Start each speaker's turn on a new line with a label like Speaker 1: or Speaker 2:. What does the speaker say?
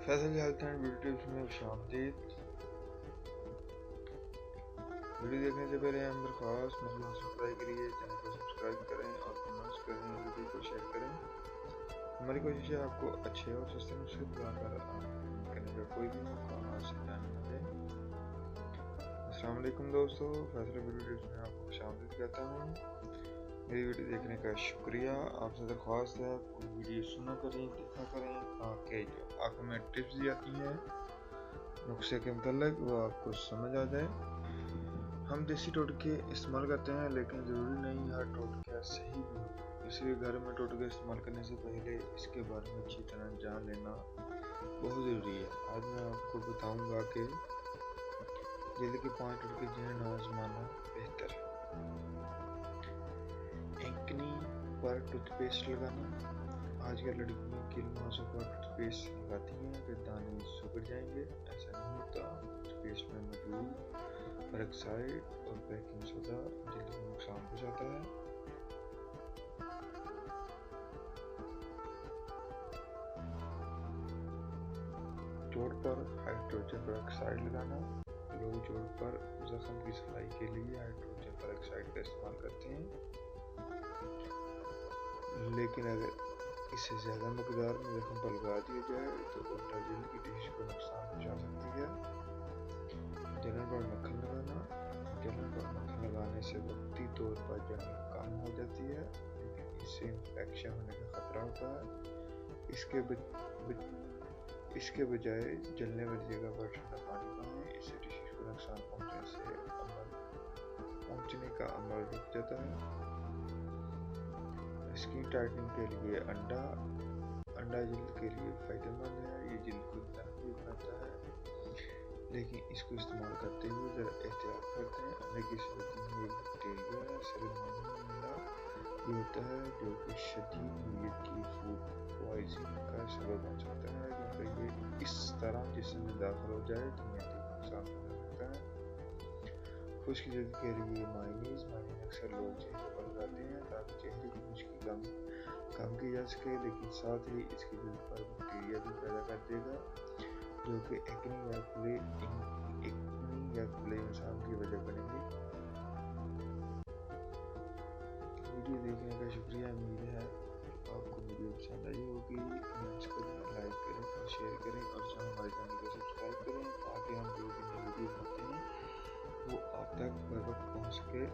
Speaker 1: Faisal health and beauty tips میں خوش آمدید۔ ویڈیو دیکھنے سے پہلے ہم درخواست مسئلہ سبسکرائب کے لیے چینل کو سبسکرائب کریں اور کمنٹس کریں، ویڈیو کو شیئر کریں۔ ہماری کوشش ہے آپ کو اچھے اور سستے نسخے بتا کر کرنے کا کوئی بھی موقع آج سے جانے نہ دیں۔ السلام علیکم دوستو، فیصل بیوٹی ٹپس میں آپ کو خوش آمدید کہتا ہوں۔ میری ویڈیو دیکھنے کا شکریہ۔ آپ سے درخواست ہے پوری ویڈیو سنا کریں، دیکھا کریں تاکہ جو آخر میں ٹپس دی جاتی ہیں نسخے کے متعلق وہ آپ کو سمجھ آ جائے۔ ہم دیسی ٹوٹکے استعمال کرتے ہیں لیکن ضروری نہیں ہر ٹوٹکا صحیح بھی ہو، اس لیے گھر میں ٹوٹکے استعمال کرنے سے پہلے اس کے بارے میں اچھی طرح جان لینا بہت ضروری ہے۔ آج میں آپ کو بتاؤں گا کہ جلد کے 5 ٹوٹکے جنہیں نہ آزمانا بہتر ہے۔ اینکنی پر ٹوتھ پیسٹ لگانا۔ آج کل لڑکیاں کن موضوع پر ٹوتھ پیسٹ لگاتی ہیں کہ دانے سکڑ جائیں گے، ایسا نہیں ہوتا۔ ٹوتھ پیسٹ میں موجود پیروکسائڈ اور بیکنگ سوڈا جلد کو نقصان پہنچاتا ہے۔ جوڑ پر ہائیڈروجن پیروکسائڈ لگانا۔ لوگ جوڑ پر زخم کی صفائی کے لیے ہائیڈروجن پیروکسائڈ کا استعمال کرتے ہیں، لیکن اگر اسے زیادہ مقدار میں زخم پر لگا دیا جائے تو الٹا جلد کی ٹشو کو نقصان پہنچا سکتی ہے۔ جلن پر مکھن لگانا۔ جلن پر مکھن لگانے سے وقتی طور پر جلن کم ہو جاتی ہے، لیکن اس سے انفیکشن ہونے کا خطرہ ہوتا ہے۔ اس کے بجائے جلنے والی جگہ پر ٹھنڈا پانی پائیں، اس سے ٹشو کو نقصان پہنچنے کا عمل رک جاتا ہے۔ اسکن ٹائٹننگ کے لیے انڈا جلد کے لیے فائدہ مند ہے، یہ جلد کو نرم بناتا ہے، لیکن اس کو استعمال کرتے ہوئے ذرا احتیاط کرتے ہیں۔ انڈے کی صورت میں ایک بیکٹیریا سالمونیلا بھی ہوتا ہے جو کہ شدید میٹ کی فوڈ پوائزننگ کا سبب بن سکتا ہے، کیونکہ یہ اس طرح جسم میں داخل ہو جائے تو معدے کو نقصان پہنچا سکتا ہے۔ خشک جلد کے لیے مائونیز اکثر لوگ چہرے پر لگاتے ہیں تاکہ چہرے کی خشکی کم کی جا سکے، لیکن ساتھ ہی اس کی جلد پر بیکٹیریا بھی پیدا کر دے گا جو کہ ایکنی یا کھلے انسان کی وجہ بنے گی۔ ویڈیو دیکھنے کا شکریہ۔ امید ہے آپ کو ویڈیو پسند آئی ہوگی۔ کمنٹس کریں، لائک کریں اور شیئر کریں اور ہمارے چینل کو سبسکرائب کریں تاکہ ہم جو بھی نئی ویڈیو بناتے ہیں وہ آپ تک بر وقت پہنچ سکے۔